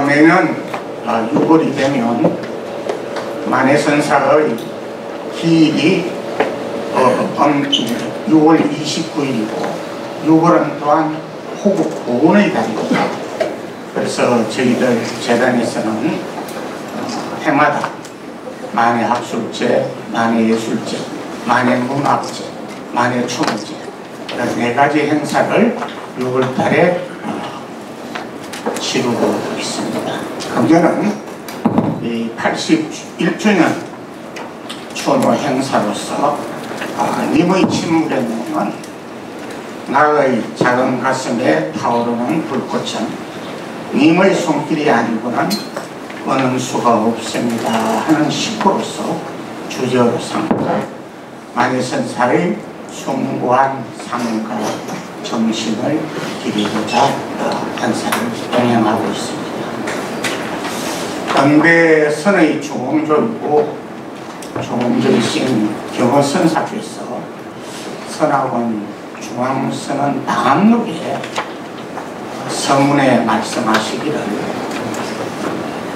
매년 6월이 되면 만해선사의 기일이 6월 29일이고 6월은 또한 호국 보훈의 달입니다. 그래서 저희들 재단에서는 해마다 만해학술제, 만해예술제, 만해문학제, 만해춤제 이런 4가지 행사를 6월 달에 치르고 있습니다. 금년은 이 81주년 추모 행사로서 님의 침묵의 내용은 나의 작은 가슴에 타오르는 불꽃은 님의 손길이 아니고는 끊을 수가 없습니다 하는 시구로서 주제로 삼고 만해선사의 숭고한 삶과 정신을 기리고자 행사를 동행하고 있습니다. 건배선의 중흥조이고 중흥조이신 경허선사께서 선학원 중앙선언 방암록에 서문에 말씀하시기를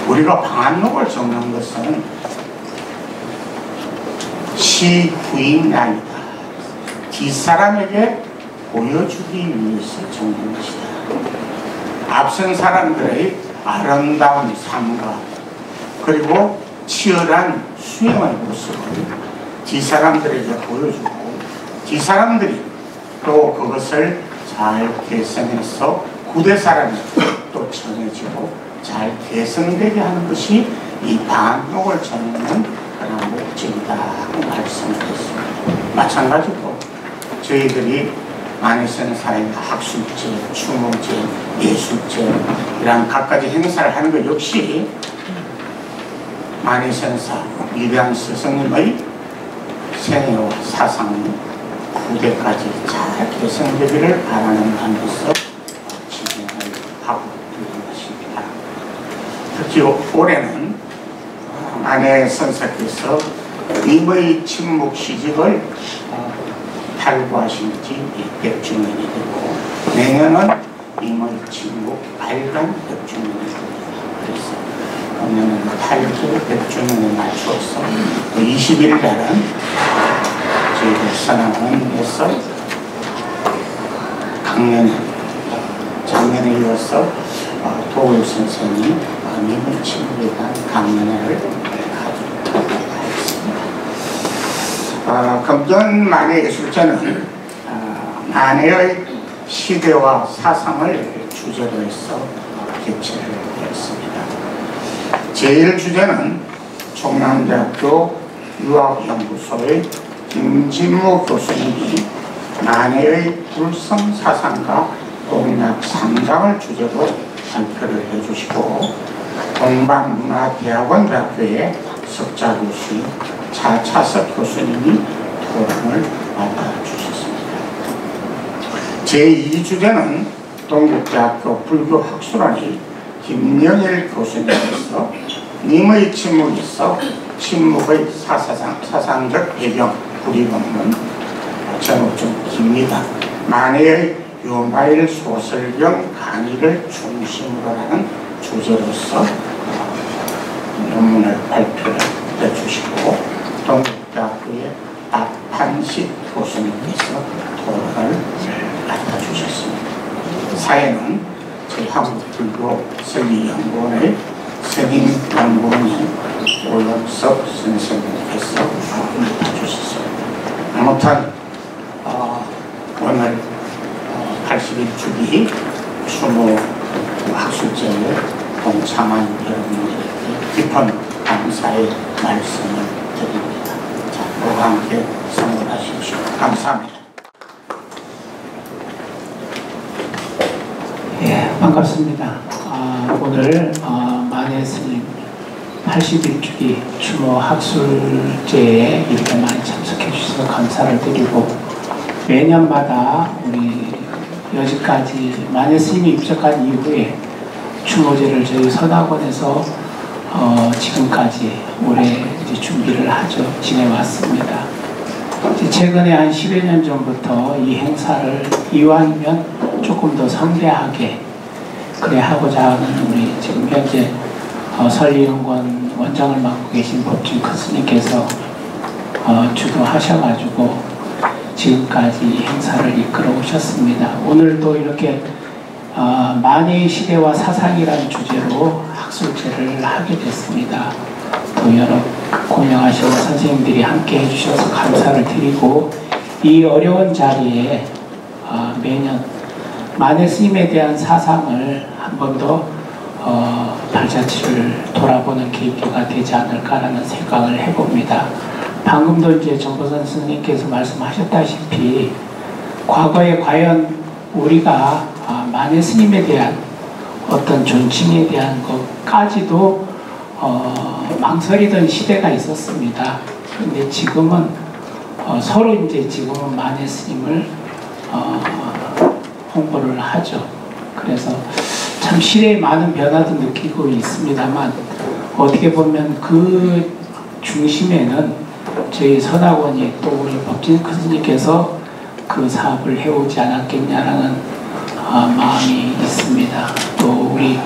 우리가 방암록을 적는 것은 시구인이 아니다. 뒷사람에게 보여주기 위해서 적는 것이다. 앞선 사람들의 아름다운 삶과 그리고 치열한 수행의 모습을 뒷사람들에게 보여주고 뒷사람들이 또 그것을 잘 개선해서 후대사람이 또 전해지고 잘 개선되게 하는 것이 이 방암록을 전하는 그런 목적이다 하고 말씀드렸습니다. 마찬가지로 저희들이 만해선사의 학술제, 추모제, 예술제 이런 각가지 행사를 하는 것 역시 만해선사 위대한 스승님의 생애와 사상이 후대까지 잘 개선되기를 바라는 마음에서 진행을 하고 있는 것입니다. 특히 올해는 만해선사께서 님의 침묵 시집을 탈구하신 지 100주년이 되고 내년은 님의 침묵 발간 100주년이 됩니다. 그래서 오늘은 탈구 100주년에 맞추어서 20일 날은 저희들 선학원에서 작년에 이어서 도울 선생님 님의 침묵에 대한 강연회를 가지도록 하겠습니다. 금년 만해예술제는 만해의 시대와 사상을 주제로 해서 개최를 했습니다. 제1주제는 충남대학교 유학연구소의 김진모 교수님이 만해의 불성사상과 공약 3장을 주제로 발표를 해주시고 동방문화대학원대학교의 석자교수인 차차석 교수님이 토론을 맡아주셨습니다. 제2주제는 동국대학교 불교학술원의 김영일 교수님께서 님의 침묵에서 침묵의 사상적 배경 구리론문 제목 좀 깁니다. 만해의 유마일 소설경 강의를 중심으로 하는 주제로서 논문을 발표를 해주시고 동국대학교의 박판식 교수님께서 토론을 맡아주셨습니다. 사회는 저희 한국불교설리연구원의 선임연구원인 오영석 선생님께서 맡아주셨습니다. 아무튼 오늘 81주기 추모 학술제에 동참한 여러분들에게 깊은 감사의 말씀을 드립니다. 자, 모두 함께 선물하십시오. 감사합니다. 예, 반갑습니다. 오늘 만해 스님 81주기 추모 학술제에 이렇게 많이 참석해 주셔서 감사를 드리고 매년마다 우리 여지까지 만해 스님이 입적한 이후에 추모제를 저희 선학원에서 지금까지 올해 이제 준비를 지내왔습니다. 최근에 한 10여 년 전부터 이 행사를 이왕이면 조금 더 성대하게 그래 하고자 하는 우리 지금 현재 설리연구원 원장을 맡고 계신 법진 크스님께서 주도하셔가지고 지금까지 행사를 이끌어 오셨습니다. 오늘도 이렇게 만해의 시대와 사상이라는 주제로 학술제를 하게 됐습니다. 또 여러 고명하신 선생님들이 함께 해주셔서 감사를 드리고, 이 어려운 자리에 매년 만해 스님에 대한 사상을 한 번 더 발자취를 돌아보는 계기가 되지 않을까라는 생각을 해봅니다. 방금도 이제 정보선 스님께서 말씀하셨다시피 과거에 과연 우리가 만해 스님에 대한 어떤 존칭에 대한 것까지도 망설이던 시대가 있었습니다. 그런데 지금은 서로 이제 지금은 만해 스님을 홍보를 하죠. 그래서 참 시대에 많은 변화도 느끼고 있습니다만, 어떻게 보면 그 중심에는 저희 선학원이 또 우리 법진 스님께서 그 사업을 해오지 않았겠냐라는 마음이 있습니다. 또 우리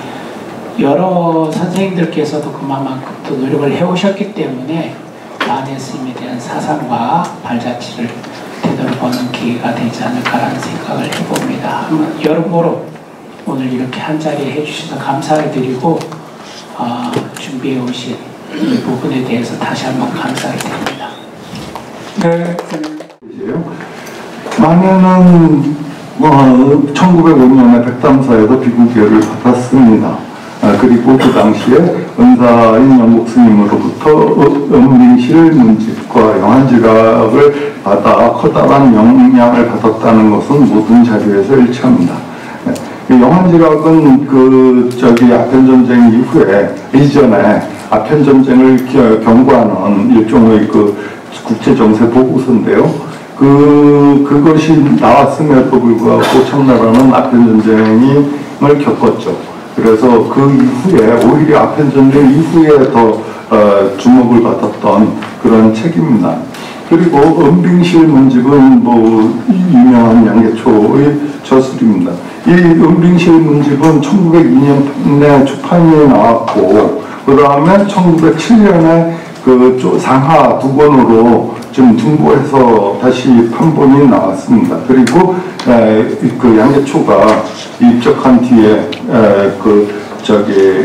여러 선생님들께서도 그만큼 또 노력을 해오셨기 때문에 만해 스님에 대한 사상과 발자취를 되돌아보는 기회가 되지 않을까라는 생각을 해봅니다. 여러모로 오늘 이렇게 한자리에 해주셔서 감사를 드리고 준비해 오신 이 부분에 대해서 다시 한번 감사를 드립니다. 네. 만해는 1905년에 백담사에서 비구계를 받았습니다. 그리고 그 당시에 은사인 영국 스님으로부터 은빙실 문집과 영한지락을 받아 커다란 영향을 받았다는 것은 모든 자료에서 일치합니다. 영한지락은 아편전쟁 이후에 이전에 아편전쟁을 경고하는 일종의 국제정세 보고서인데요. 그것이 나왔음에도 불구하고 청나라는 아편전쟁을 겪었죠. 그래서 그 이후에 오히려 아편전쟁 이후에 더 주목을 받았던 그런 책입니다. 그리고 은빙실 문집은 유명한 양계초의 저술입니다. 이 은빙실 문집은 1902년에出판이 나왔고, 그 다음에 1907년에 상하 2권으로 좀 등고해서 다시 판본이 나왔습니다. 그리고 그 양계초가 입적한 뒤에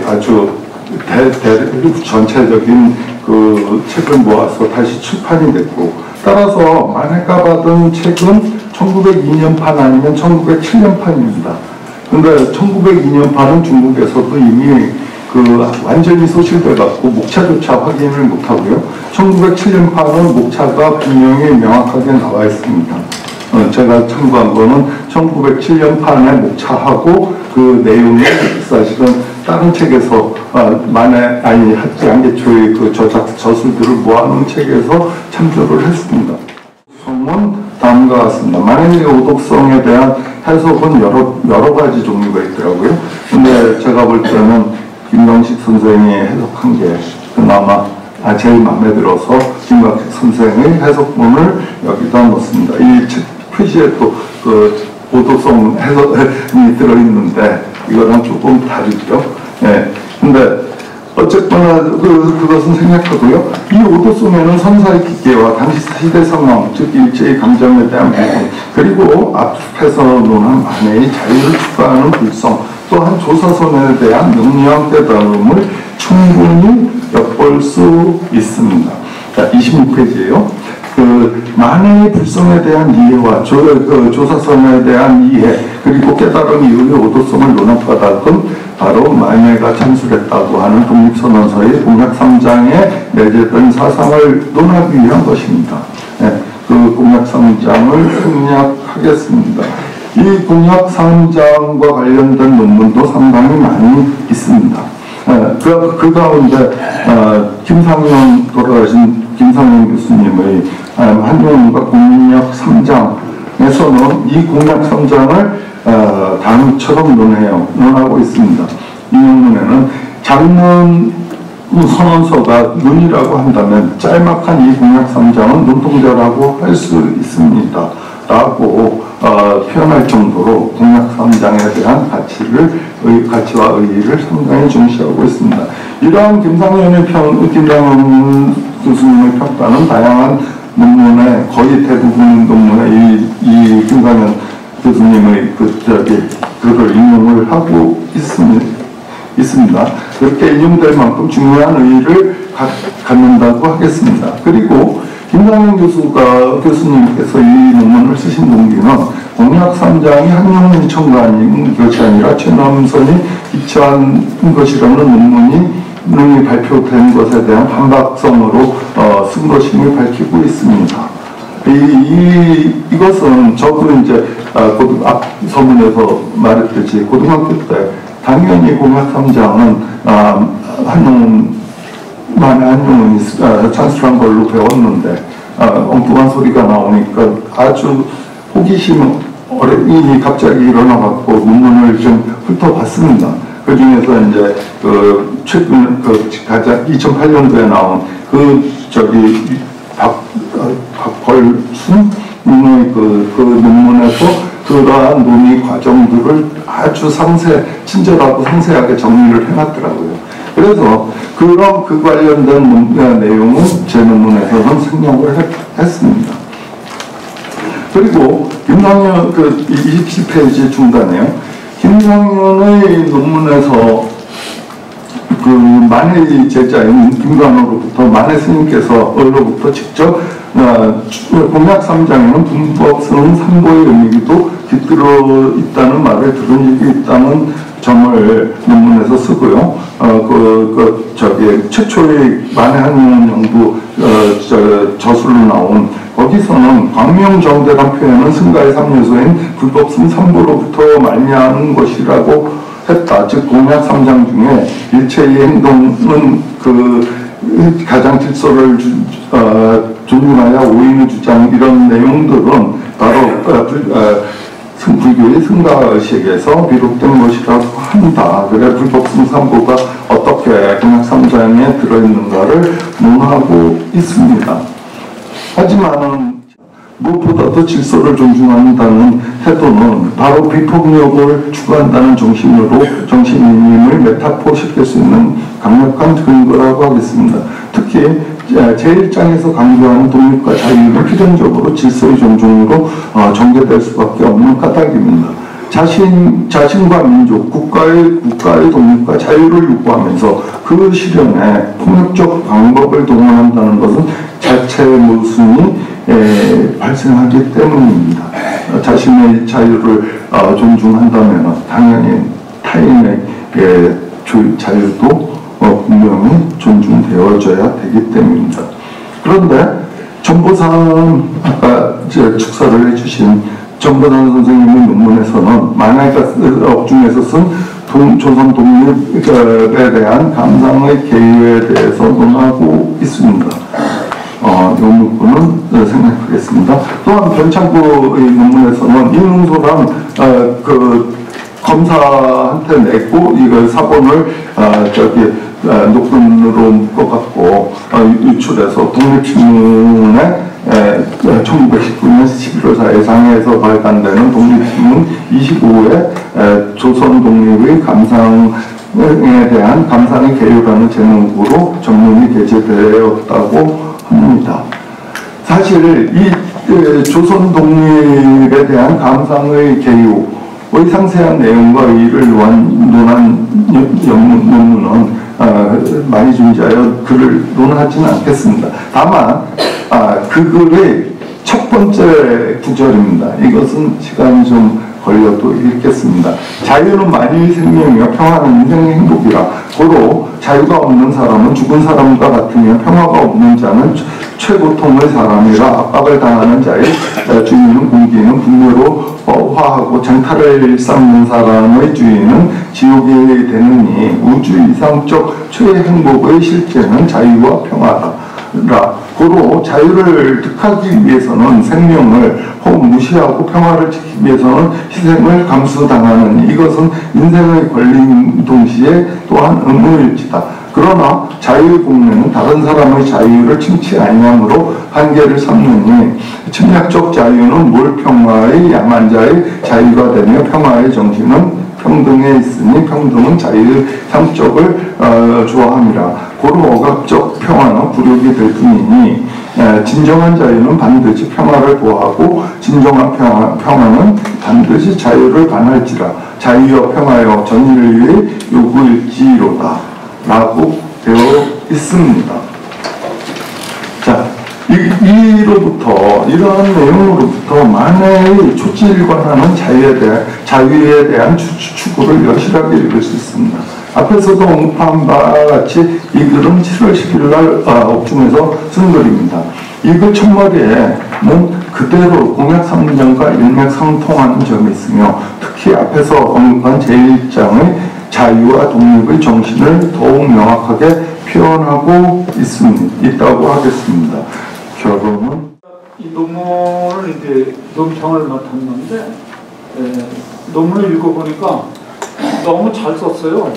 아주 전체적인 그 책을 모아서 다시 출판이 됐고, 따라서 만해가 받은 책은 1902년판 아니면 1907년판입니다. 근데 1902년판은 중국에서도 이미 완전히 소실돼갖고 목차조차 확인을 못하고요. 1907년판은 목차가 분명히 명확하게 나와 있습니다. 제가 참고한 거는 1907년판의 목차하고 그 내용이 사실은 다른 책에서 양계초의 그 저술들을 모아놓은 책에서 참조를 했습니다. 성은 다음과 같습니다. 만해의 오독성에 대한 해석은 여러 가지 종류가 있더라고요. 근데 제가 볼 때는 김광식 선생이 해석한 게 그나마 제일 마음에 들어서 김광식 선생의 해석문을 여기다 넣습니다. 이 책 표지에 또 오독성 해석이 들어있는데 이거랑 조금 다르죠. 예. 근데 어쨌거나 그것은 생략하고요. 이 오독성에는 선사의 기계와 당시 시대 상황, 즉 일제의 감정에 대한 부분, 그리고 앞에서 논한 만해의 자유를 추구하는 불성, 또한 조사선에 대한 능력 깨달음을 충분히 엿볼 수 있습니다. 자, 26페이지예요. 만해의 불성에 대한 이해와 조사선에 대한 이해, 그리고 깨달음 이후의 오도성을 논한 까닭은 바로 만해가 참술했다고 하는 독립선언서의 공약 3장에 내재된 사상을 논하기 위한 것입니다. 네, 그 공약 3장을 생략하겠습니다. 이 공약 3장과 관련된 논문도 상당히 많이 있습니다. 그 가운데 돌아가신 김상현 교수님의 한용과 공약 3장에서는 이 공약 3장을 다음처럼 논하고 있습니다. 이 논문에는 장문 선언서가 논이라고 한다면 짤막한 이 공약 3장은 논통자라고 할 수 있습니다. 라고 표현할 정도로 공약 3장에 대한 가치와 의의를 상당히 중시하고 있습니다. 이러한 김상현 교수님의 평가는 다양한 논문에 거의 대부분 논문에 이 김상현 교수님의 글을 인용을 하고 있습니다. 그렇게 인용될 만큼 중요한 의의를 갖는다고 하겠습니다. 그리고 김상현 교수님께서 이 논문을 쓰신 동기는 공약 3장이 한용운 첨가한 것이 아니라 최남선이 기초한 것이라는 논문이 발표된 것에 대한 반박성으로 쓴 것임을 밝히고 있습니다. 이것은 저도 이제 앞 서문에서 말했듯이 고등학교 때 당연히 공약 3장은 한용운이 찬스한 걸로 배웠는데 엉뚱한 소리가 나오니까 아주 호기심 어린이 갑자기 일어나갖고 논문을 좀 훑어봤습니다. 그 중에서 이제 최근 가장 2008년도에 나온 박벌순 그 논문에서 그러한 논의 과정들을 아주 친절하고 상세하게 정리를 해놨더라고요. 그래서 그 관련된 내용은 제 논문에서는 생략을 했습니다. 그리고 김상현 27페이지 중간에요. 김상현의 논문에서 만해 제자인 김관호로부터 만해 스님께서로부터 직접 공약 3장에는 분법성 3보의 의미도 깃들어 있다는 말을 들은 적이 있다는 점을 논문에서 쓰고요. 최초의 만해 한용운 연구 저술로 나온 거기서는 광명정대란 표현은 승가의 3요소인 불법성 3보로부터 말미암은 것이라고 했다. 즉 공약 3장 중에 일체의 행동은 가장 질서를 존중하여 오인의 주장 이런 내용들은 바로 불교의 승가의식에서 비롯된 것이라고 한다. 그래 불법성 3보가 어떻게 공약 3장에 들어있는가를 논하고 있습니다. 하지만 무엇보다도 질서를 존중한다는 태도는 바로 비폭력을 추구한다는 정신임을 메타포시킬 수 있는 강력한 근거라고 하겠습니다. 특히 제1장에서 강조하는 독립과 자유는 필연적으로 질서의 존중으로 전개될 수밖에 없는 까닭입니다. 자신과 민족, 국가의 독립과 자유를 요구하면서 그 실현에 폭력적 방법을 동원한다는 것은 자체 모순이 발생하기 때문입니다. 자신의 자유를 존중한다면 당연히 타인의 자유도 분명히 존중되어져야 되기 때문입니다. 그런데 전보산 아까 축사를 해주신 전보산 선생님의 논문에서는 만해가 중에서 쓴 조선 독립에 대한 감상의 계유에 대해서 논하고 있습니다. 이 문구는 생략하겠습니다. 또한 변창구의 논문에서는 이능소랑 검사한테 냈고 이걸 사본을 녹음으로 묶어갖고 유출해서 독립신문에 1919년 11월 4일 상해에서 발간되는 독립신문 25회 조선 독립의 감상에 대한 감상의 계유라는 제목으로 전문이 게재되었다고 합니다. 사실 이 조선 독립에 대한 감상의 계유의 상세한 내용과 의의를 논한 논문은 많이 존재하여 글을 논하지는 않겠습니다. 다만 그 글의 첫 번째 구절입니다. 이것은 시간이 좀 걸려도 읽겠습니다. 자유는 만유의 생명이며 평화는 인생의 행복이라. 고로 자유가 없는 사람은 죽은 사람과 같으며 평화가 없는 자는 최고통의 사람이라. 압박을 당하는 자의 주인은 공기는 분노로 화하고 장탈을 쌓는 사람의 주인은 지옥이 되느니 우주 이상적 최의 행복의 실제는 자유와 평화라. 고로 자유를 득하기 위해서는 생명을 혹 무시하고 평화를 지키기 위해서는 희생을 감수당하는 이것은 인생의 권리인 동시에 또한 의무일지다. 그러나 자유의 국면은 다른 사람의 자유를 침치 아니함으로 한계를 삼느니 침략적 자유는 몰평화의 양한 자의 자유가 되며 평화의 정신은 평등에 있으니 평등은 자유의 상적을 좋아함이라. 고로 억압적 평화는 굴욕이 될 뿐이니 진정한 자유는 반드시 평화를 보호하고 진정한 평화는 반드시 자유를 반할지라. 자유여 평화여 전인류의 요구일지로다 라고 되어 있습니다. 자, 이러한 내용으로부터 만해의 초지일관하는 자유에 대한 추구를 여실하게 읽을 수 있습니다. 앞에서도 언급한 바와 같이 이 글은 7월 10일 날 옥중에서 쓴 글입니다. 이 글 첫머리에는 그대로 공약 3장과 일맥상통하는 점이 있으며 특히 앞에서 언급한 제1장의 자유와 독립의 정신을 더욱 명확하게 표현하고 있다고 하겠습니다. 결론은 이 논문을 이제 논평을 맡았는데 논문을 읽어보니까 너무 잘 썼어요.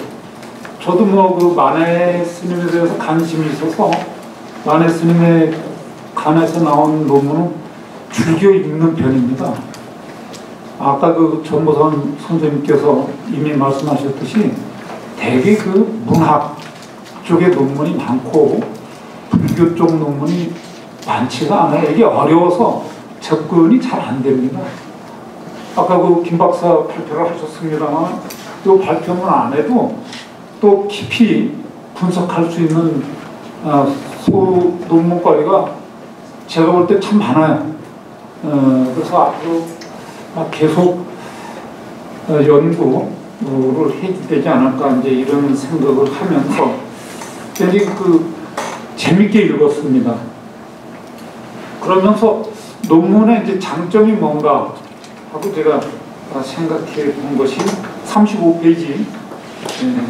저도 뭐 그 만해 스님에 대해서 관심이 있어서 만해 스님에 관해서 나온 논문은 즐겨 읽는 편입니다. 아까 그 전보선 선생님께서 이미 말씀하셨듯이 대개 그 문학 쪽의 논문이 많고 불교 쪽 논문이 많지가 않아요. 이게 어려워서 접근이 잘 안 됩니다. 아까 그 김 박사 발표를 하셨습니다만 이 발표문 안에도 또 깊이 분석할 수 있는 소 논문거리가 제가 볼 때 참 많아요. 그래서 앞으로 계속 연구를 해야 되지 않을까 이제 이런 생각을 하면서 굉장히 그 재밌게 읽었습니다. 그러면서 논문의 이제 장점이 뭔가 하고 제가 생각해 본 것이 35페이지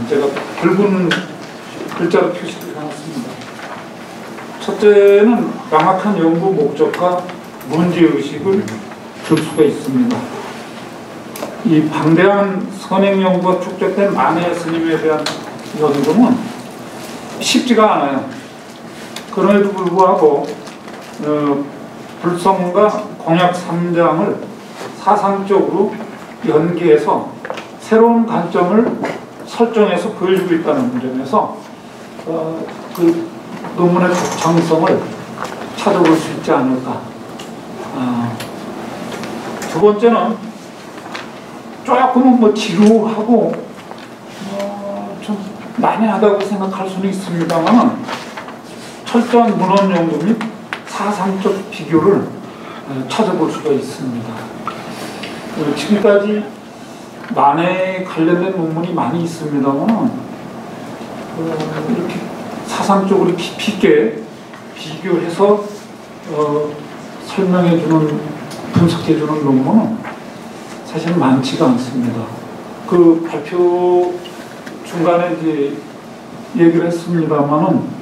제가 굵은 글자로 표시를 해놨습니다. 첫째는 명확한 연구 목적과 문제의식을 들 수가 있습니다. 이 방대한 선행 연구가 축적된 만해 스님에 대한 연구는 쉽지가 않아요. 그럼에도 불구하고 불성과 공약 3장을 사상적으로 연계해서 새로운 관점을 설정해서 보여주고 있다는 점에서 그 논문의 적정성을 찾아볼 수 있지 않을까. 두 번째는 조금은 뭐 지루하고 좀 난해하다고 생각할 수는 있습니다만 철저한 문헌 연구 및 사상적 비교를 찾아볼 수가 있습니다. 지금까지 만해에 관련된 논문이 많이 있습니다만 이렇게 사상적으로 깊이 있게 비교해서 설명해주는 분석해주는 논문은 사실 많지가 않습니다. 그 발표 중간에 이제 얘기를 했습니다만은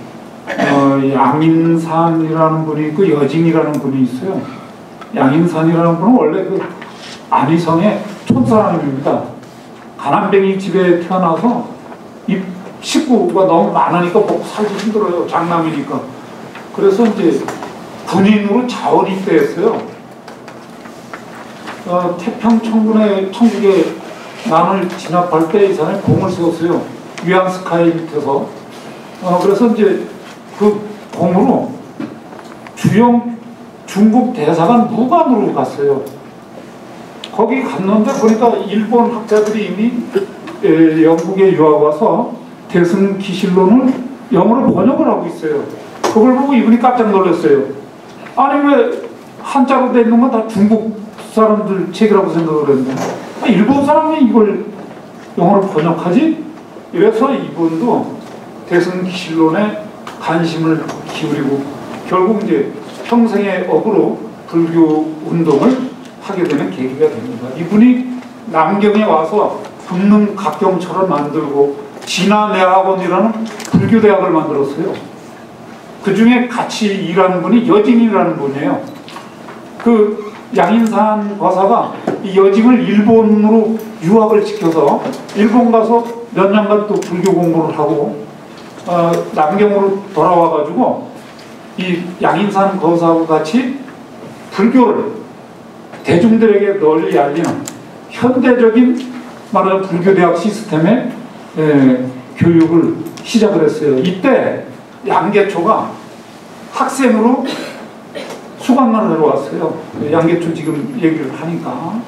양인산이라는 분이 있고 여진이라는 분이 있어요. 양인산이라는 분은 원래 그 안희성의 촌사람입니다. 가난뱅이 집에 태어나서 이 식구가 너무 많으니까 먹고 살기 힘들어요. 장남이니까. 그래서 이제 군인으로 자원 입대했어요. 태평 천국에 난을 진압할 때 이 사람이 공을 세웠어요. 위안스카이 밑에서. 그래서 이제 그 공으로 주영 중국 대사관 무관으로 갔어요. 거기 갔는데 보니까 일본 학자들이 이미 영국에 유학 와서 대승기실론을 영어로 번역을 하고 있어요. 그걸 보고 이분이 깜짝 놀랐어요. 아니 왜 한자로 돼 있는 건 다 중국 사람들 책이라고 생각을 했는데 일본 사람이 이걸 영어로 번역하지? 이래서 이분도 대승기실론에 관심을 기울이고 결국 이제 평생의 업으로 불교 운동을 하게 되는 계기가 됩니다. 이분이 남경에 와서 금능 각경처럼 만들고 진화내학원이라는 불교대학을 만들었어요. 그 중에 같이 일하는 분이 여진이라는 분이에요. 그 양인산 거사가 이 여진을 일본으로 유학을 시켜서 일본 가서 몇 년간 또 불교 공부를 하고 남경으로 돌아와가지고 이 양인산 거사하고 같이 불교를 대중들에게 널리 알리는 현대적인 말하자면 불교대학 시스템의 교육을 시작을 했어요. 이때 양계초가 학생으로 수강을 하러 왔어요. 양계초 지금 얘기를 하니까.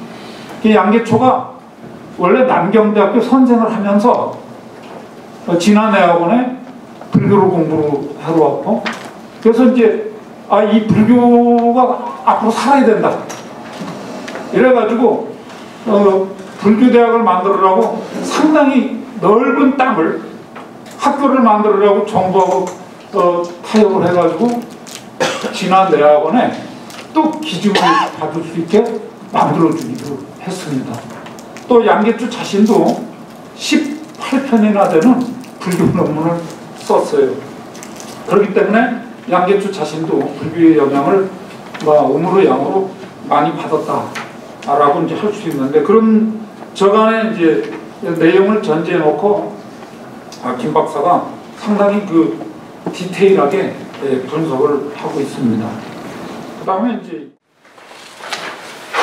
양계초가 원래 남경대학교 선생을 하면서 진화대학원에 불교를 공부하러 왔고, 그래서 이제 이 불교가 앞으로 살아야 된다. 이래가지고 불교대학을 만들으라고 상당히 넓은 땅을 학교를 만들으라고 정부하고 타협을 해가지고 진화대학원에 또 기증을 받을 수 있게 만들어주기도 했습니다. 또 양계초 자신도 18편이나 되는 불교 논문을 썼어요. 그렇기 때문에 양계초 자신도 불교의 영향을 음으로 양으로 많이 받았다라고 이제 할 수 있는데, 그런 저간의 이제 내용을 전제해 놓고 김 박사가 상당히 그 디테일하게 분석을 하고 있습니다. 그 다음에 이제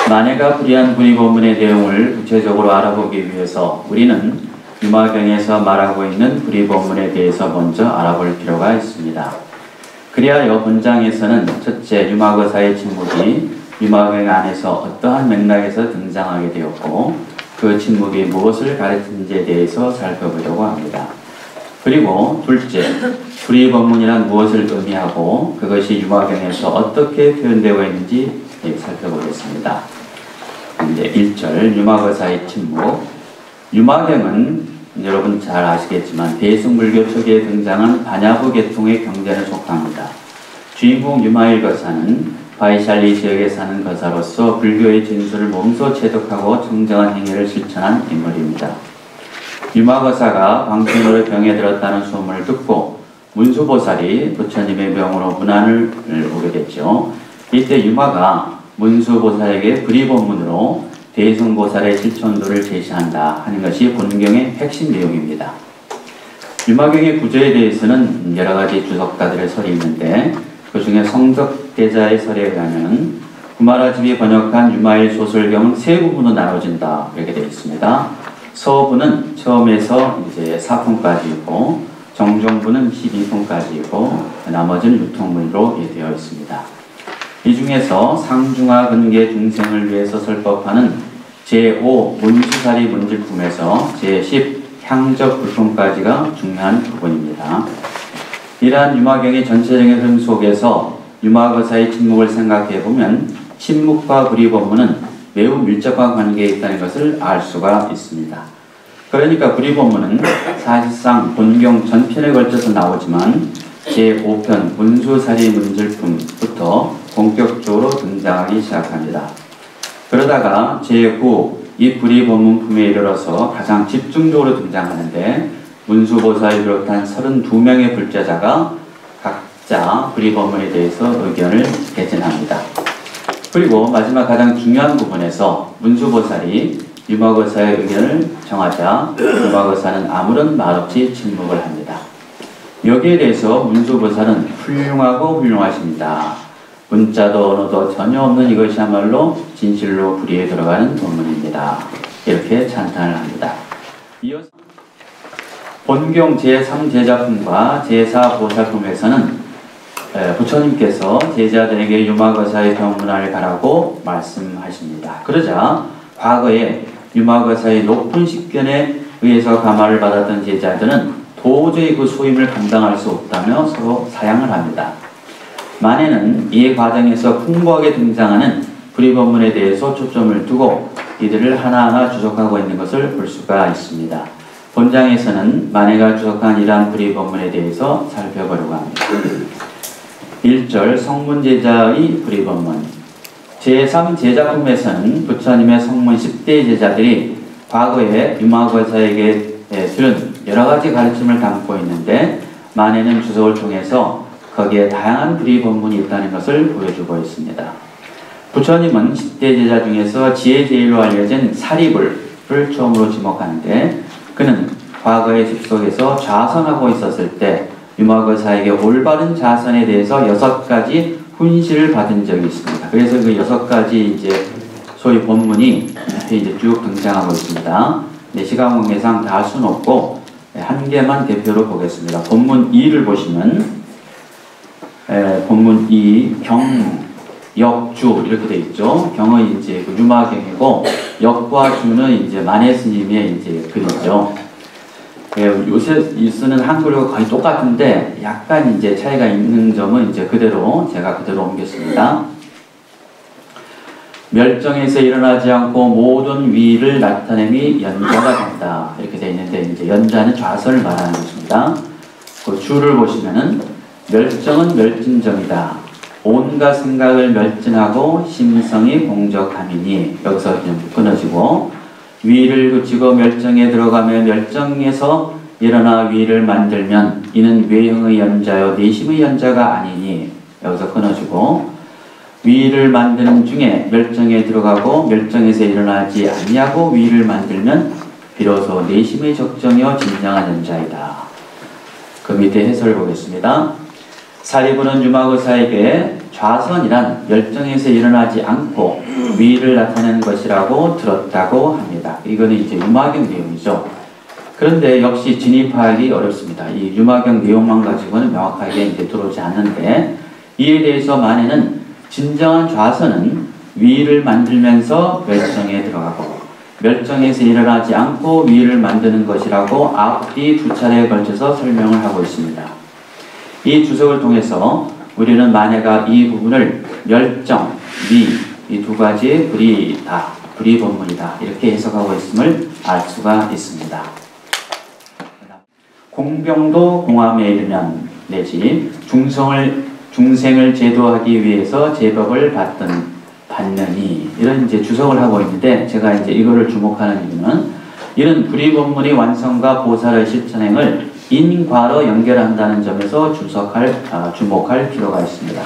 만해가 불이한 불이법문의 내용을 구체적으로 알아보기 위해서 우리는 유마경에서 말하고 있는 불이법문에 대해서 먼저 알아볼 필요가 있습니다. 그리하여 본장에서는 첫째 유마거사의 침묵이 유마경 안에서 어떠한 맥락에서 등장하게 되었고 그 침묵이 무엇을 가르치는지에 대해서 살펴보려고 합니다. 그리고 둘째, 불이법문이란 무엇을 의미하고 그것이 유마경에서 어떻게 표현되고 있는지 살펴보겠습니다. 이제 1절 유마거사의 침묵. 유마경은 여러분 잘 아시겠지만 대승불교 초기에 등장한 반야부 계통의 경전에 속합니다. 주인공 유마일 거사는 바이샬리 지역에 사는 거사로서 불교의 진수를 몸소 체득하고 청정한 행위를 실천한 인물입니다. 유마거사가 방편으로 병에 들었다는 소문을 듣고 문수보살이 부처님의 명으로 문안을 오게 됐죠. 이때 유마가 문수보살에게 불이법문으로 대승보살의 실천도를 제시한다 하는 것이 본경의 핵심 내용입니다. 유마경의 구조에 대해서는 여러 가지 주석가들의 설이 있는데 그 중에 성덕대자의 설에 의하면 구마라집이 번역한 유마일 소설경은 세 부분으로 나눠진다 이렇게 되어 있습니다. 서부는 처음에서 이제 4품까지이고 정종부는 12품까지이고 나머지는 유통문으로 되어 있습니다. 이 중에서 상중하 근계 중생을 위해서 설법하는 제5 문수사리 문질품에서 제10 향적 불품까지가 중요한 부분입니다. 이러한 유마경의 전체적인 흐름 속에서 유마거사의 침묵을 생각해보면 침묵과 불이법문은 매우 밀접한 관계에 있다는 것을 알 수가 있습니다. 그러니까 불이법문은 사실상 본경 전편에 걸쳐서 나오지만 제5편 문수사리 문질품부터 본격적으로 등장하기 시작합니다. 그러다가 제9 이 불이법문품에 이르러서 가장 집중적으로 등장하는데 문수보살을 비롯한 32명의 불자자가 각자 불이법문에 대해서 의견을 개진합니다. 그리고 마지막 가장 중요한 부분에서 문수보살이 유마거사의 의견을 정하자 유마거사는 아무런 말 없이 침묵을 합니다. 여기에 대해서 문수보살은 훌륭하고 훌륭하십니다. 문자도 언어도 전혀 없는 이것이야말로 진실로 불의에 들어가는 본문입니다. 이렇게 찬탄을 합니다. 이어서 본경 제3제자품과 제4보살품에서는 부처님께서 제자들에게 유마거사의 병문안을 가라고 말씀하십니다. 그러자 과거에 유마거사의 높은 식견에 의해서 감화를 받았던 제자들은 도저히 그 소임을 감당할 수 없다며 서로 사양을 합니다. 만에는 이 과정에서 풍부하게 등장하는 불이법문에 대해서 초점을 두고 이들을 하나하나 주석하고 있는 것을 볼 수가 있습니다. 본장에서는 만해가 주석한 이러한 불이법문에 대해서 살펴보려고 합니다. 1절 성문제자의 불이법문. 제3제자품에서는 부처님의 성문 10대 제자들이 과거에 유마거사에게 들은 여러가지 가르침을 담고 있는데 만해는 주석을 통해서 거기에 다양한 불이법문이 있다는 것을 보여주고 있습니다. 부처님은 10대 제자 중에서 지혜제일로 알려진 사리불을 처음으로 지목하는데 그는 과거의 습속에서 좌선하고 있었을 때 유마거사에게 올바른 자선에 대해서 6가지 훈시를 받은 적이 있습니다. 그래서 그 6가지 이제 소위 본문이 앞에 이제 쭉 등장하고 있습니다. 시간 관계상 다 할 수는 없고 한 개만 대표로 보겠습니다. 본문 2를 보시면 본문 2 경, 역, 주 이렇게 돼 있죠. 경은 이제 그 유마경이고 역과 주는 이제 만해 스님의 이제 글이죠. 요새 쓰는 한글과 거의 똑같은데 약간 이제 차이가 있는 점은 이제 그대로 제가 그대로 옮겼습니다. 멸정에서 일어나지 않고 모든 위를 나타냄이 연자가 된다 이렇게 되어 있는데 이제 연자는 좌선을 말하는 것입니다. 그 주를 보시면은 멸정은 멸진정이다. 온갖 생각을 멸진하고 심성이 공적함이니 여기서 좀 끊어지고 위를 그치고 멸정에 들어가며 멸정에서 일어나 위를 만들면 이는 외형의 연자요 내심의 연자가 아니니 여기서 끊어지고 위를 만드는 중에 멸정에 들어가고 멸정에서 일어나지 아니하고 위를 만들면 비로소 내심의 적정이요 진정한 연자이다. 그 밑에 해설을 보겠습니다. 사리부는 유마거사에게 좌선이란 멸정에서 일어나지 않고 위를 나타내는 것이라고 들었다고 합니다. 이거는 이제 유마경 내용이죠. 그런데 역시 진입하기 어렵습니다. 이 유마경 내용만 가지고는 명확하게 이제 들어오지 않는데 이에 대해서 만에는 진정한 좌선은 위를 만들면서 멸정에 들어가고 멸정에서 일어나지 않고 위를 만드는 것이라고 앞뒤 2차례에 걸쳐서 설명을 하고 있습니다. 이 주석을 통해서 우리는 만해가 이 부분을 멸정, 위, 이 2가지의 불이다, 불이본문이다 이렇게 해석하고 있음을 알 수가 있습니다. 공병도 공함에 이르면 내지 중생을 제도하기 위해서 제법을 받느니 이런 이제 주석을 하고 있는데 제가 이제 이거를 주목하는 이유는 이런 불이본문의 완성과 보살의 실천행을 인과로 연결한다는 점에서 주목할 필요가 있습니다.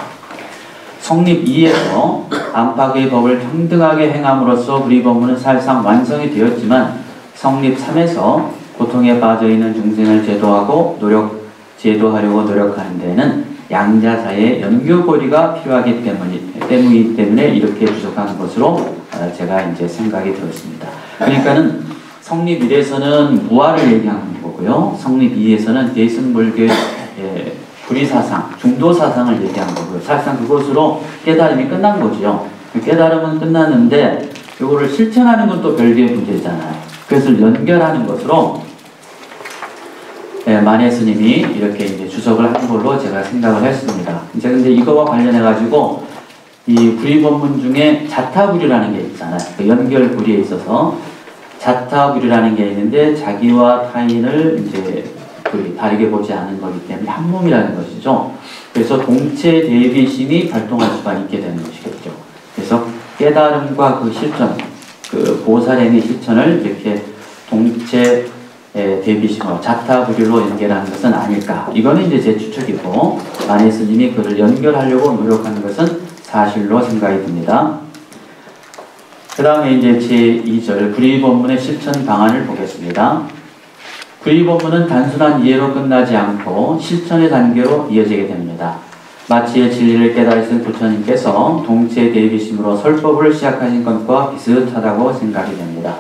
성립 2에서 안팎의 법을 평등하게 행함으로써 불이본문은 사실상 완성이 되었지만 성립 3에서 고통에 빠져있는 중생을 제도하려고 노력하는 데에는 양자 사이의 연교고리가 필요하기 때문에 이렇게 주석한 것으로 제가 이제 생각이 들었습니다. 그러니까는 성립 1에서는 무아를 얘기하는 거고요. 성립 2에서는 대승불교의 불의사상, 중도사상을 얘기하는 거고요. 사실상 그것으로 깨달음이 끝난 거죠. 깨달음은 끝났는데 이거를 실천하는 건 또 별개의 문제잖아요. 그것을 연결하는 것으로 만해 스님이 이렇게 이제 주석을 한 걸로 제가 생각을 했습니다. 이제 근데 이거와 관련해가지고 이 불의본문 중에 자타불이라는 게 있잖아요. 그 연결불이에 있어서 자타불이라는 게 있는데 자기와 타인을 이제 다르게 보지 않은 거기 때문에 한 몸이라는 것이죠. 그래서 동체 대비심이 발동할 수가 있게 되는 것이겠죠. 그래서 깨달음과 그 실천, 그 보살행의 실천을 이렇게 동체 대비심으로 자타불이로 연결하는 것은 아닐까. 이거는 이제 제 추측이고 만해 스님이 그를 연결하려고 노력하는 것은 사실로 생각이 듭니다. 그 다음에 이제 제2절 불의본문의 실천 방안을 보겠습니다. 불의본문은 단순한 이해로 끝나지 않고 실천의 단계로 이어지게 됩니다. 마치의 진리를 깨달으신 부처님께서 동체 대비심으로 설법을 시작하신 것과 비슷하다고 생각이 됩니다.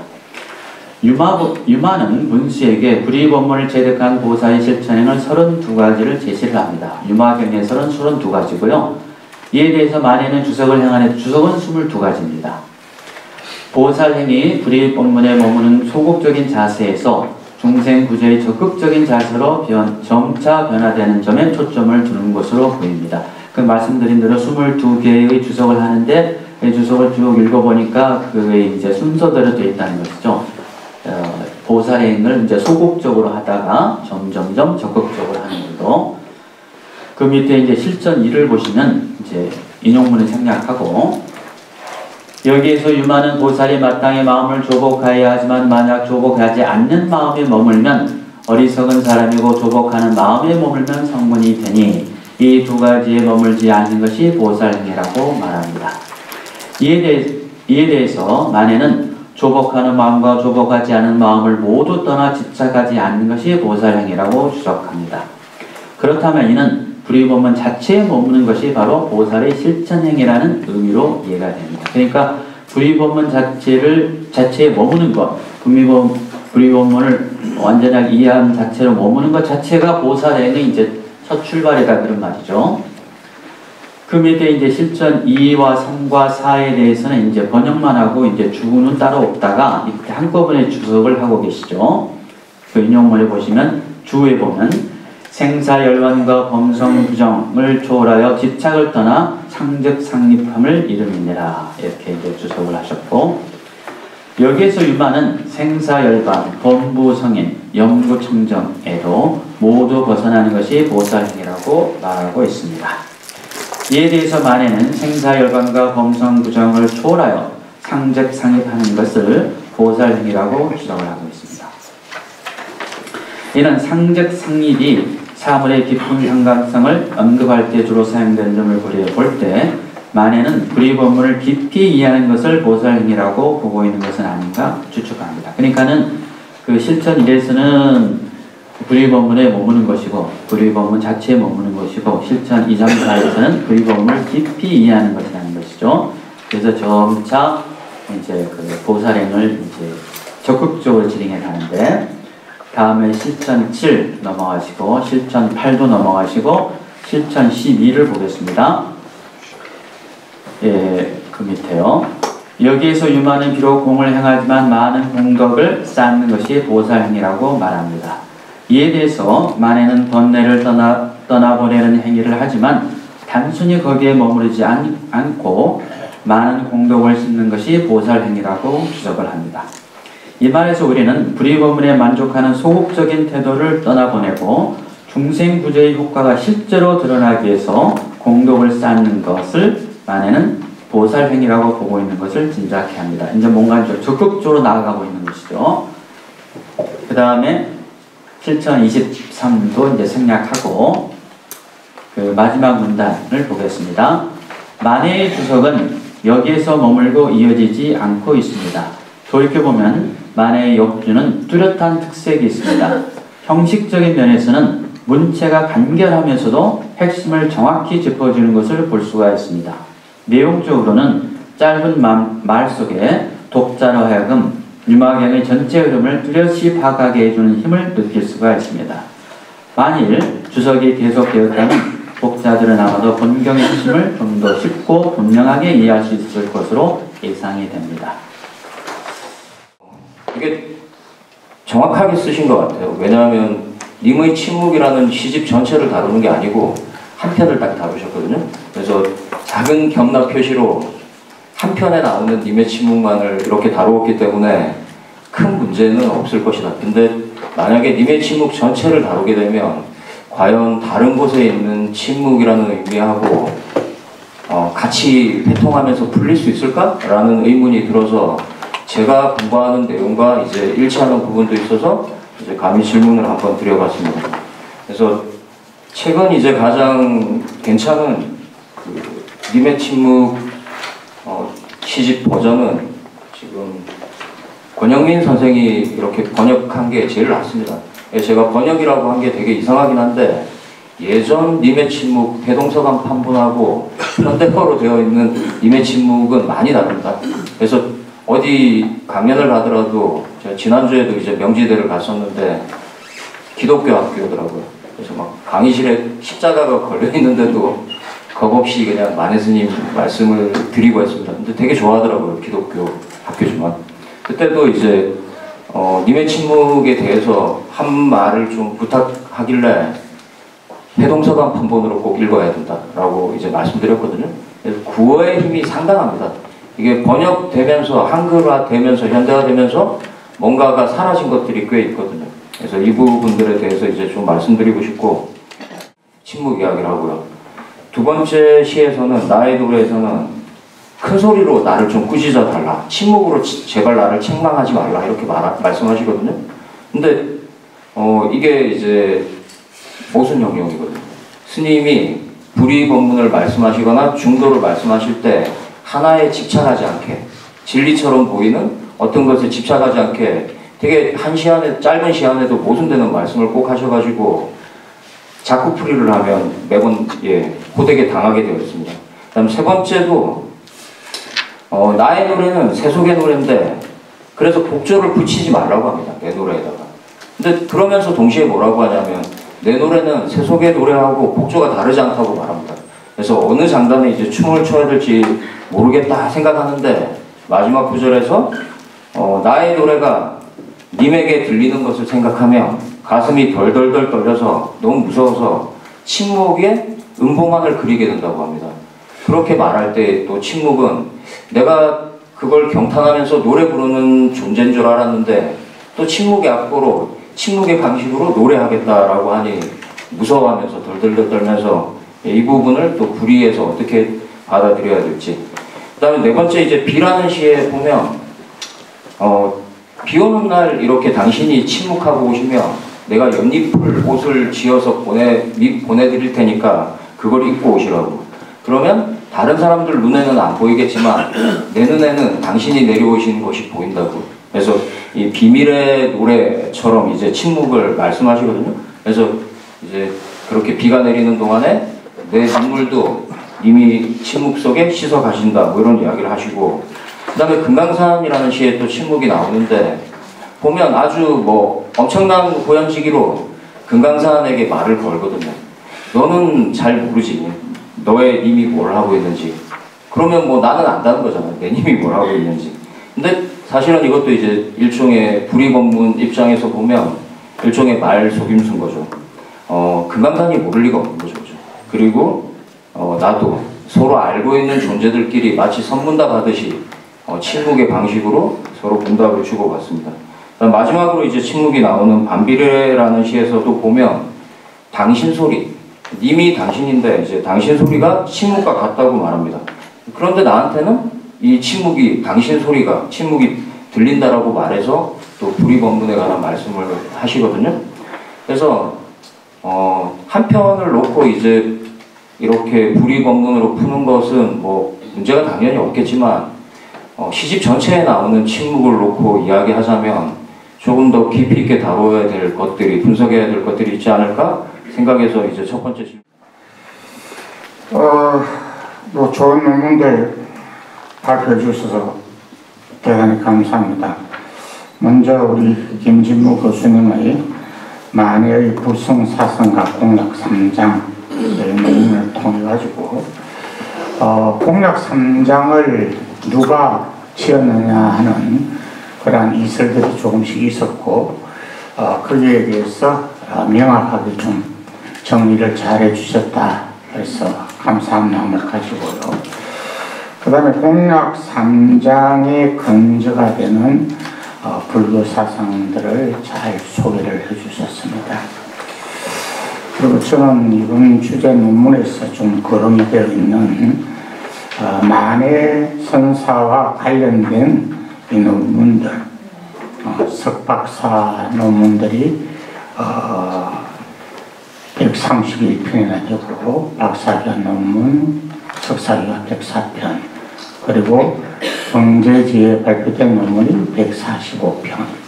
유마는 문수에게 불의본문을 체득한 보살의 실천행을 32가지를 제시를 합니다. 유마경의 32가지고요. 이에 대해서 만해는 주석을 행하는 주석은 22가지입니다. 보살행이 불의본문에 머무는 소극적인 자세에서 중생 구제의 적극적인 자세로 점차 변화되는 점에 초점을 두는 것으로 보입니다. 그 말씀드린 대로 22개의 주석을 하는데 이 주석을 쭉 읽어보니까 그게 이제 순서대로 되어 있다는 것이죠. 보살행을 이제 소극적으로 하다가 점점점 적극적으로 하는 걸로. 그 밑에 이제 실전 2를 보시면 이제 인용문을 생략하고 여기에서 유마는 보살이 마땅히 마음을 조복하여야 하지만 만약 조복하지 않는 마음에 머물면 어리석은 사람이고 조복하는 마음에 머물면 성문이 되니 이 2가지에 머물지 않는 것이 보살행위라고 말합니다. 이에 대해서 만해는 조복하는 마음과 조복하지 않은 마음을 모두 떠나 집착하지 않는 것이 보살행위라고 주석합니다. 그렇다면 이는 불의법문 자체에 머무는 것이 바로 보살의 실천행위라는 의미로 이해가 됩니다. 그러니까 불의법문 자체에 머무는 것, 불의법문을 완전하게 이해하는 자체로 머무는 것 자체가 보살행의 이제 첫 출발이다 그런 말이죠. 그 밑에 이제 실천 2와 3과 4에 대해서는 이제 번역만 하고 이제 주구는 따로 없다가 이렇게 한꺼번에 주석을 하고 계시죠. 그 인용문에 보시면 주에 보면 생사열반과 범성부정을 초월하여 집착을 떠나 상적상립함을 이름이니라 이렇게 이제 주석을 하셨고, 여기에서 유만은 생사열반, 범부성인, 영구청정에도 모두 벗어나는 것이 보살행위라고 말하고 있습니다. 이에 대해서 만에는 생사열반과 범성부정을 초월하여 상적상립하는 것을 보살행위라고 주장을 하고 있습니다. 이는 상적상립이 사물의 깊은 상관성을 언급할 때 주로 사용된 점을 고려해 볼 때 만에는 불의법문을 깊이 이해하는 것을 보살행위라고 보고 있는 것은 아닌가 추측합니다. 그러니까는 그 실천 1에서는 불의법문에 머무는 것이고 불의법문 자체에 머무는 것이고 실천 2, 3, 4에서는 불의법문을 깊이 이해하는 것이라는 것이죠. 그래서 점차 이제 그 보살행을 이제 적극적으로 진행해 가는데, 다음에 실천 7 넘어가시고 실천 8도 넘어가시고 실천 12를 보겠습니다. 예, 그 밑에요. 여기에서 유만은 비록 공을 행하지만 많은 공덕을 쌓는 것이 보살행위라고 말합니다. 이에 대해서 만에는 번뇌를 떠나보내는 행위를 하지만 단순히 거기에 머무르지 않고 많은 공덕을 심는 것이 보살행위라고 주석을 합니다. 이 말에서 우리는 불의법문에 만족하는 소극적인 태도를 떠나보내고 중생구제의 효과가 실제로 드러나기 위해서 공덕을 쌓는 것을 만에는 보살행위라고 보고 있는 것을 짐작케 합니다. 이제 뭔가 적극적으로 나아가고 있는 것이죠. 그 다음에 실천 23도 이제 생략하고 그 마지막 문단을 보겠습니다. 만해의 주석은 여기에서 머물고 이어지지 않고 있습니다. 돌이켜보면 만해의 역주는 뚜렷한 특색이 있습니다. 형식적인 면에서는 문체가 간결하면서도 핵심을 정확히 짚어주는 것을 볼 수가 있습니다. 내용적으로는 짧은 말 속에 독자로 하여금 유마경의 전체 흐름을 뚜렷이 파악하게 해주는 힘을 느낄 수가 있습니다. 만일 주석이 계속되었다면 독자들은 아마도 본경의 핵심을 좀 더 쉽고 분명하게 이해할 수 있을 것으로 예상이 됩니다. 이게 정확하게 쓰신 것 같아요. 왜냐하면 님의 침묵이라는 시집 전체를 다루는 게 아니고 한 편을 딱 다루셨거든요. 그래서 작은 경락 표시로 한 편에 나오는 님의 침묵만을 이렇게 다루었기 때문에 큰 문제는 없을 것이다. 근데 만약에 님의 침묵 전체를 다루게 되면 과연 다른 곳에 있는 침묵이라는 의미하고 같이 회통하면서 풀릴 수 있을까라는 의문이 들어서 제가 공부하는 내용과 이제 일치하는 부분도 있어서 이제 감히 질문을 한번 드려봤습니다. 그래서 최근 이제 가장 괜찮은 그 님의 침묵 시집 버전은 지금 권영민 선생이 이렇게 번역한 게 제일 낫습니다. 제가 번역이라고 한 게 되게 이상하긴 한데 예전 님의 침묵 대동서강 판본하고 현대어로 되어 있는 님의 침묵은 많이 다릅니다. 그래서 어디 강연을 하더라도 제가 지난주에도 이제 명지대를 갔었는데 기독교 학교더라고요. 그래서 막 강의실에 십자가가 걸려 있는데도 겁없이 그냥 만해 스님 말씀을 드리고 했습니다. 근데 되게 좋아하더라고요. 기독교 학교지만. 그때도 이제 님의 침묵에 대해서 한 말을 좀 부탁하길래 해동서강 판본으로 꼭 읽어야 된다라고 이제 말씀드렸거든요. 그래서 구어의 힘이 상당합니다. 이게 번역되면서 한글화 되면서 현대화 되면서 뭔가가 사라진 것들이 꽤 있거든요. 그래서 이 부분들에 대해서 이제 좀 말씀드리고 싶고 침묵 이야기를 하고요. 두 번째 시에서는 나의 노래에서는 큰 소리로 나를 좀 꾸짖어 달라. 침묵으로 제발 나를 책망하지 말라. 이렇게 말씀하시거든요. 근데 이게 이제 모순 영역이거든요. 스님이 불의법문을 말씀하시거나 중도를 말씀하실 때 하나에 집착하지 않게 진리처럼 보이는 어떤 것에 집착하지 않게 되게 한 시간에, 짧은 시간에도 모순되는 말씀을 꼭 하셔가지고 자꾸 풀이를 하면 매번 호되게 당하게 되어 있습니다. 그 다음 세 번째도 나의 노래는 세속의 노래인데 그래서 복조를 붙이지 말라고 합니다. 내 노래에다가. 근데 그러면서 동시에 뭐라고 하냐면 내 노래는 세속의 노래하고 복조가 다르지 않다고 말합니다. 그래서 어느 장단에 이제 춤을 춰야 될지 모르겠다 생각하는데 마지막 구절에서 나의 노래가 님에게 들리는 것을 생각하며 가슴이 덜덜덜 떨려서 너무 무서워서 침묵에 음봉안을 그리게 된다고 합니다. 그렇게 말할 때 또 침묵은 내가 그걸 경탄하면서 노래 부르는 존재인 줄 알았는데 또 침묵의 악보로 침묵의 방식으로 노래하겠다라고 하니 무서워하면서 덜덜덜 떨면서 이 부분을 또 불이해서 어떻게 받아들여야 될지. 그 다음에 네 번째 이제 비라는 시에 보면 비 오는 날 이렇게 당신이 침묵하고 오시면 내가 연잎을 옷을 지어서 보내드릴 테니까 그걸 입고 오시라고. 그러면 다른 사람들 눈에는 안 보이겠지만 내 눈에는 당신이 내려오시는 것이 보인다고. 그래서 이 비밀의 노래처럼 이제 침묵을 말씀하시거든요. 그래서 이제 그렇게 비가 내리는 동안에 내 눈물도 이미 침묵 속에 씻어 가신다. 뭐 이런 이야기를 하시고. 그 다음에 금강산이라는 시에 또 침묵이 나오는데 보면 아주 뭐 엄청난 고양시기로 금강산에게 말을 걸거든요. 너는 잘 모르지. 너의 님이 뭘 하고 있는지. 그러면 뭐 나는 안다는 거잖아요. 내 님이 뭘 하고 있는지. 근데 사실은 이것도 이제 일종의 불의법문 입장에서 보면 일종의 말 속임수인 거죠. 금강산이 모를 리가 없는 거죠. 그리고 나도 서로 알고 있는 존재들끼리 마치 선문답 하듯이 침묵의 방식으로 서로 문답을 주고받습니다. 마지막으로 이제 침묵이 나오는 반비례라는 시에서도 보면 당신 소리, 님이 당신인데 이제 당신 소리가 침묵과 같다고 말합니다. 그런데 나한테는 이 침묵이 당신 소리가 침묵이 들린다라고 말해서 또 불의법문에 관한 말씀을 하시거든요. 그래서 한 편을 놓고 이제 이렇게 불의법문으로 푸는 것은 뭐 문제가 당연히 없겠지만 시집 전체에 나오는 침묵을 놓고 이야기하자면 조금 더 깊이 있게 다뤄야 될 것들이, 분석해야 될 것들이 있지 않을까 생각해서 이제 첫 번째 질문. 뭐 좋은 논문들 발표해 주셔서 대단히 감사합니다. 먼저 우리 김진무 교수님의 만해의 불성사성과 공약 3장의 논문을 통해 가지고 공약 3장을 누가 지었느냐 하는 그러한 이설들이 조금씩 있었고 거기에 대해서 명확하게 좀 정리를 잘 해주셨다 해서 감사한 마음을 가지고요. 그 다음에 공약 3장의 근저가 되는 불교 사상들을 잘 소개를 해주셨습니다. 그리고 저는 이번 주제 논문에서 좀 거론이 되어 있는 만해 선사와 관련된 이 논문들, 석박사 논문들이 131편이나 되고 박사기가 논문, 석사기가 104편, 그리고 경제지에 발표된 논문이 145편.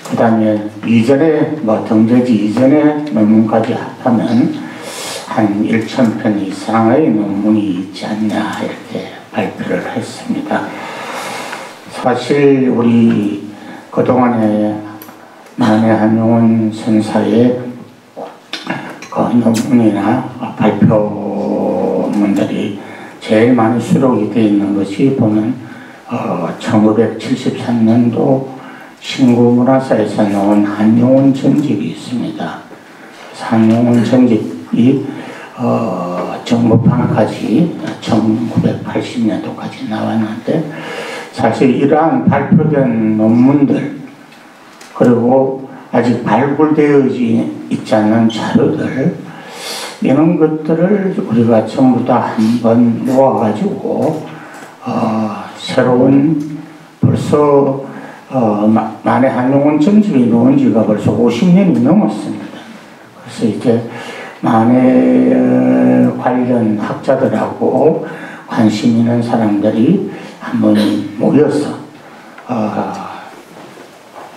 그 다음에 이전에 경제지 이전의 논문까지 합하면 한 1,000편 이상의 논문이 있지 않냐 이렇게 발표를 했습니다. 사실 우리 그동안에 만해 한용운 선사의 논문이나 발표문들이 제일 많이 수록이 되어 있는 것이 보면 1973년도 신구문화사에서 나온 한용운 전집이 있습니다. 한용운 전집이 정보판까지 1980년도까지 나왔는데 사실 이러한 발표된 논문들 그리고 아직 발굴되어지 있지 않는 자료들 이런 것들을 우리가 전부 다 한번 모아가지고 새로운 벌써 만해 한용운 전집이 나온 지가 벌써 50년이 넘었습니다. 그래서 이제 만해 관련 학자들하고 관심 있는 사람들이 한번 모여서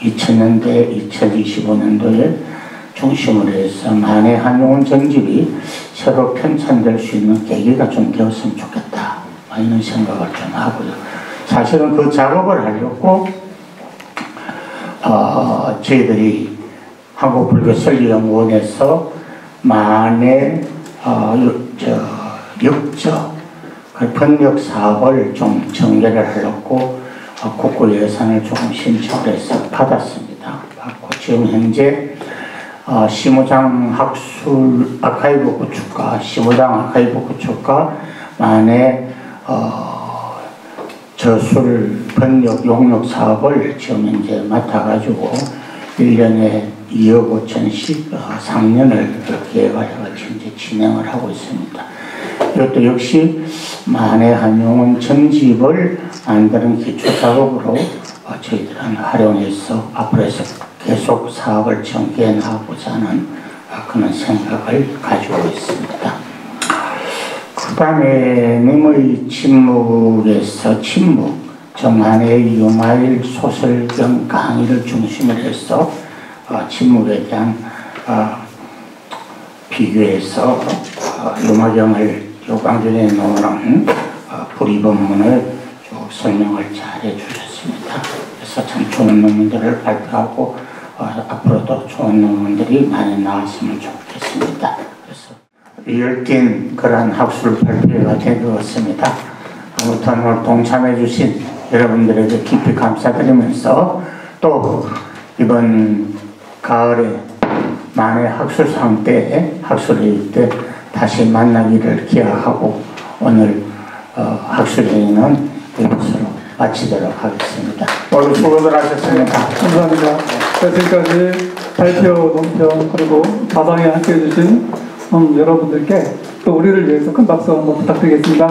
2000년대, 2025년도에 중심으로 해서 만해 한용운 전집이 새로 편찬될 수 있는 계기가 좀 되었으면 좋겠다, 이런 생각을 좀 하고요. 사실은 그 작업을 하려고 저희들이 한국불교설리연구원에서 만해 역적 번역 사업을 좀 전개를 하려고 국고 예산을 조금 신청을 해서 받았습니다. 받고 지금 현재 시무장 학술 아카이브 구축과 시무장 아카이브 구축과 만해 저술 번역 용역 사업을 지금 현재 맡아가지고 1년에 2억 5천씩 3년을 계획을 해가지고 이제 진행을 하고 있습니다. 이것도 역시 만해 한용운 전집을 만드는 기초 작업으로 저희들은 활용해서 앞으로서 계속 사업을 전개해 나가고자 하는 그런 생각을 가지고 있습니다. 그 다음에 님의 침묵에서 침묵, 정한의 유마일 소설 경 강의를 중심으로 해서 침묵에 대한 비교해서 유마경을 요강전에 놓는 불이법문을 쭉 설명을 잘 해주셨습니다. 그래서 참 좋은 논문들을 발표하고 앞으로도 좋은 논문들이 많이 나왔으면 좋겠습니다. 그래서 열띤 그런 학술 발표가 된 것 같습니다. 아무튼 오늘 동참해 주신 여러분들에게 깊이 감사드리면서 또 이번 가을에 만해 학술상 때, 학술회의 때 다시 만나기를 기약하고 오늘 학술회의는 이것으로 마치도록 하겠습니다. 모두 수고들 하셨습니다. 감사합니다. 지금까지 발표, 논평, 그리고 자방에 함께해 주신 여러분들께 또 우리를 위해서 큰 박수 한번 부탁드리겠습니다.